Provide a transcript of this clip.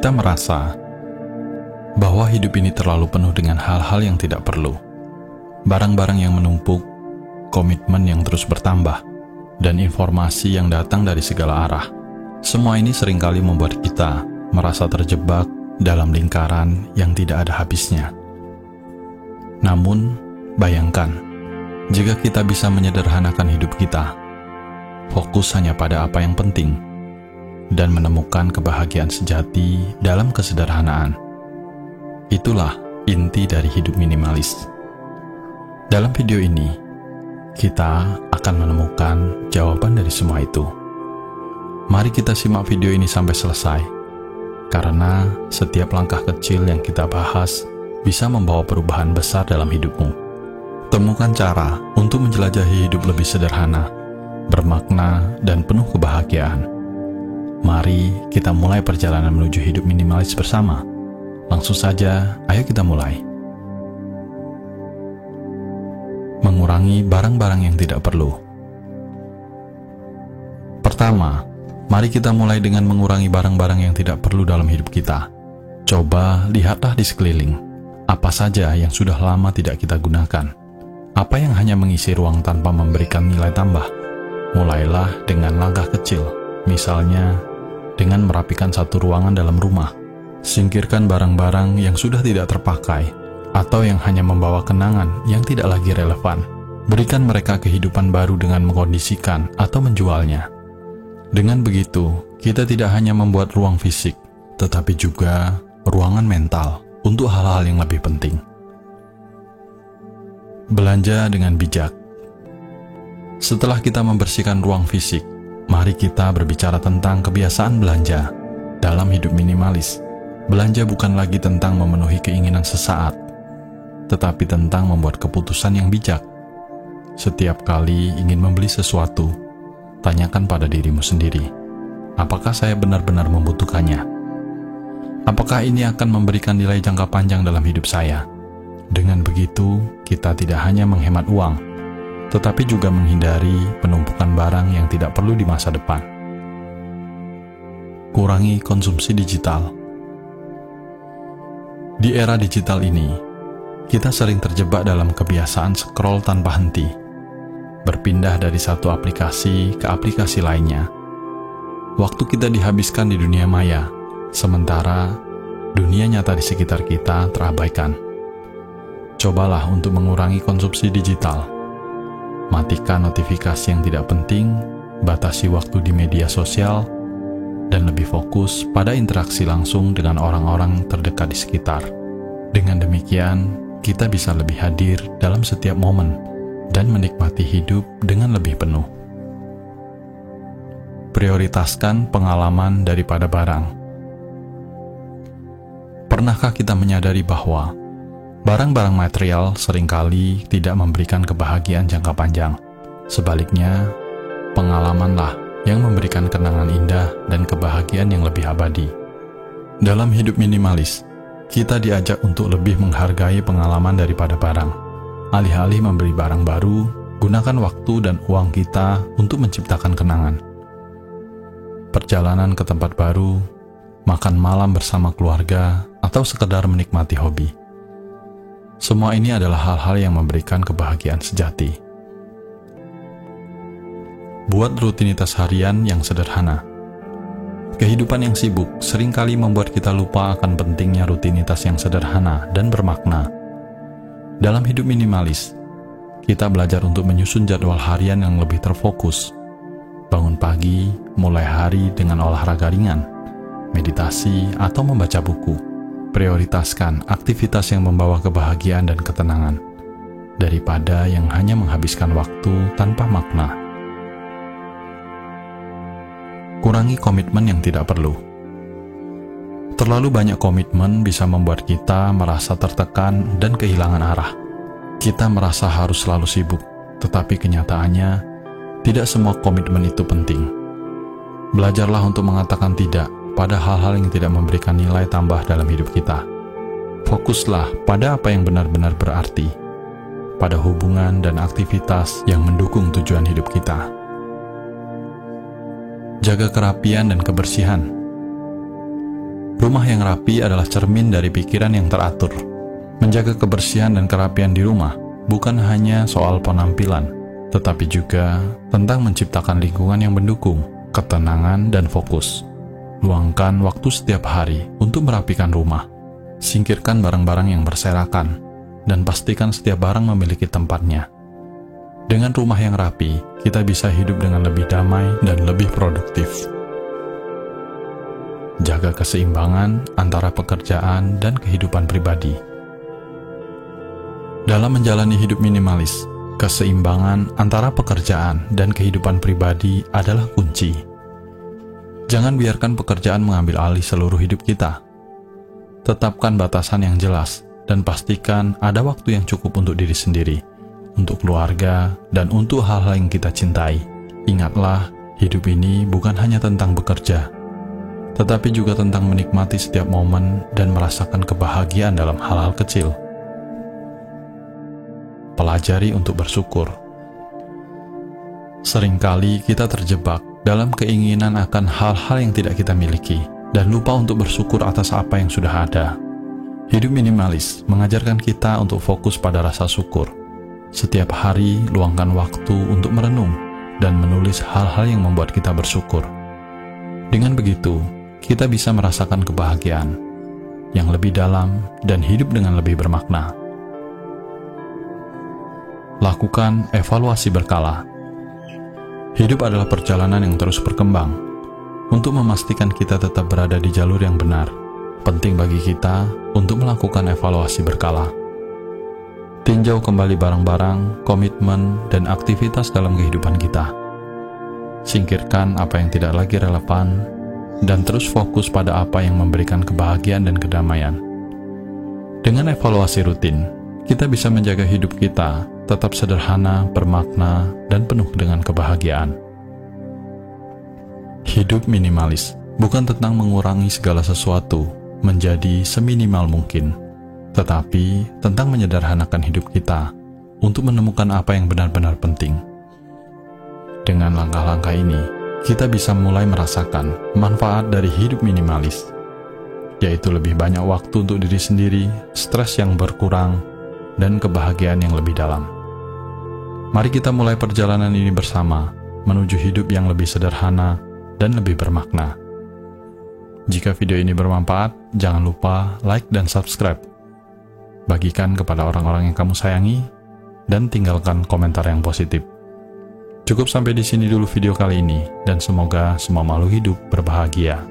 kita merasa bahwa hidup ini terlalu penuh dengan hal-hal yang tidak perlu, barang-barang yang menumpuk, komitmen yang terus bertambah, dan informasi yang datang dari segala arah. Semua ini seringkali membuat kita merasa terjebak dalam lingkaran yang tidak ada habisnya. Namun, bayangkan, jika kita bisa menyederhanakan hidup kita, fokus hanya pada apa yang penting, dan menemukan kebahagiaan sejati dalam kesederhanaan. Itulah inti dari hidup minimalis. Dalam video ini, kita akan menemukan jawaban dari semua itu. Mari kita simak video ini sampai selesai, karena setiap langkah kecil yang kita bahas bisa membawa perubahan besar dalam hidupmu. Temukan cara untuk menjelajahi hidup lebih sederhana, bermakna, dan penuh kebahagiaan. Mari kita mulai perjalanan menuju hidup minimalis bersama. Langsung saja, ayo kita mulai. Mengurangi barang-barang yang tidak perlu. Pertama, mari kita mulai dengan mengurangi barang-barang yang tidak perlu dalam hidup kita. Coba lihatlah di sekeliling, apa saja yang sudah lama tidak kita gunakan. Apa yang hanya mengisi ruang tanpa memberikan nilai tambah. Mulailah dengan langkah kecil, misalnya dengan merapikan satu ruangan dalam rumah. Singkirkan barang-barang yang sudah tidak terpakai atau yang hanya membawa kenangan yang tidak lagi relevan. Berikan mereka kehidupan baru dengan mengkondisikan atau menjualnya. Dengan begitu, kita tidak hanya membuat ruang fisik, tetapi juga ruangan mental untuk hal-hal yang lebih penting. Belanja dengan bijak. Setelah kita membersihkan ruang fisik, mari kita berbicara tentang kebiasaan belanja dalam hidup minimalis. Belanja bukan lagi tentang memenuhi keinginan sesaat, tetapi tentang membuat keputusan yang bijak. Setiap kali ingin membeli sesuatu, tanyakan pada dirimu sendiri, apakah saya benar-benar membutuhkannya? Apakah ini akan memberikan nilai jangka panjang dalam hidup saya? Dengan begitu, kita tidak hanya menghemat uang, tetapi juga menghindari penumpukan barang yang tidak perlu di masa depan. Kurangi konsumsi digital. Di era digital ini, kita sering terjebak dalam kebiasaan scroll tanpa henti, berpindah dari satu aplikasi ke aplikasi lainnya. Waktu kita dihabiskan di dunia maya, sementara dunia nyata di sekitar kita terabaikan. Cobalah untuk mengurangi konsumsi digital. Matikan notifikasi yang tidak penting, batasi waktu di media sosial, dan lebih fokus pada interaksi langsung dengan orang-orang terdekat di sekitar. Dengan demikian, kita bisa lebih hadir dalam setiap momen dan menikmati hidup dengan lebih penuh. Prioritaskan pengalaman daripada barang. Pernahkah kita menyadari bahwa barang-barang material seringkali tidak memberikan kebahagiaan jangka panjang? Sebaliknya, pengalamanlah yang memberikan kenangan indah dan kebahagiaan yang lebih abadi. Dalam hidup minimalis, kita diajak untuk lebih menghargai pengalaman daripada barang. Alih-alih membeli barang baru, gunakan waktu dan uang kita untuk menciptakan kenangan. Perjalanan ke tempat baru, makan malam bersama keluarga, atau sekedar menikmati hobi. Semua ini adalah hal-hal yang memberikan kebahagiaan sejati. Buat rutinitas harian yang sederhana. Kehidupan yang sibuk seringkali membuat kita lupa akan pentingnya rutinitas yang sederhana dan bermakna. Dalam hidup minimalis, kita belajar untuk menyusun jadwal harian yang lebih terfokus. Bangun pagi, mulai hari dengan olahraga ringan, meditasi, atau membaca buku. Prioritaskan aktivitas yang membawa kebahagiaan dan ketenangan, daripada yang hanya menghabiskan waktu tanpa makna. Kurangi komitmen yang tidak perlu. Terlalu banyak komitmen bisa membuat kita merasa tertekan dan kehilangan arah. Kita merasa harus selalu sibuk, tetapi kenyataannya, tidak semua komitmen itu penting. Belajarlah untuk mengatakan tidak pada hal-hal yang tidak memberikan nilai tambah dalam hidup kita. Fokuslah pada apa yang benar-benar berarti, pada hubungan dan aktivitas yang mendukung tujuan hidup kita. Jaga kerapian dan kebersihan. Rumah yang rapi adalah cermin dari pikiran yang teratur. Menjaga kebersihan dan kerapian di rumah bukan hanya soal penampilan, tetapi juga tentang menciptakan lingkungan yang mendukung ketenangan dan fokus. Luangkan waktu setiap hari untuk merapikan rumah. Singkirkan barang-barang yang berserakan, dan pastikan setiap barang memiliki tempatnya. Dengan rumah yang rapi, kita bisa hidup dengan lebih damai dan lebih produktif. Jaga keseimbangan antara pekerjaan dan kehidupan pribadi. Dalam menjalani hidup minimalis, keseimbangan antara pekerjaan dan kehidupan pribadi adalah kunci. Jangan biarkan pekerjaan mengambil alih seluruh hidup kita. Tetapkan batasan yang jelas dan pastikan ada waktu yang cukup untuk diri sendiri, untuk keluarga, dan untuk hal-hal yang kita cintai. Ingatlah, hidup ini bukan hanya tentang bekerja, tetapi juga tentang menikmati setiap momen dan merasakan kebahagiaan dalam hal-hal kecil. Pelajari untuk bersyukur. Seringkali kita terjebak dalam keinginan akan hal-hal yang tidak kita miliki, dan lupa untuk bersyukur atas apa yang sudah ada. Hidup minimalis mengajarkan kita untuk fokus pada rasa syukur. Setiap hari, luangkan waktu untuk merenung dan menulis hal-hal yang membuat kita bersyukur. Dengan begitu, kita bisa merasakan kebahagiaan yang lebih dalam dan hidup dengan lebih bermakna. Lakukan evaluasi berkala. Hidup adalah perjalanan yang terus berkembang. Untuk memastikan kita tetap berada di jalur yang benar, penting bagi kita untuk melakukan evaluasi berkala. Tinjau kembali barang-barang, komitmen, dan aktivitas dalam kehidupan kita. Singkirkan apa yang tidak lagi relevan, dan terus fokus pada apa yang memberikan kebahagiaan dan kedamaian. Dengan evaluasi rutin, kita bisa menjaga hidup kita tetap sederhana, bermakna, dan penuh dengan kebahagiaan. Hidup minimalis bukan tentang mengurangi segala sesuatu menjadi seminimal mungkin, tetapi tentang menyederhanakan hidup kita untuk menemukan apa yang benar-benar penting. Dengan langkah-langkah ini, kita bisa mulai merasakan manfaat dari hidup minimalis, yaitu lebih banyak waktu untuk diri sendiri, stres yang berkurang, dan kebahagiaan yang lebih dalam. Mari kita mulai perjalanan ini bersama, menuju hidup yang lebih sederhana dan lebih bermakna. Jika video ini bermanfaat, jangan lupa like dan subscribe. Bagikan kepada orang-orang yang kamu sayangi, dan tinggalkan komentar yang positif. Cukup sampai di sini dulu video kali ini, dan semoga semua makhluk hidup berbahagia.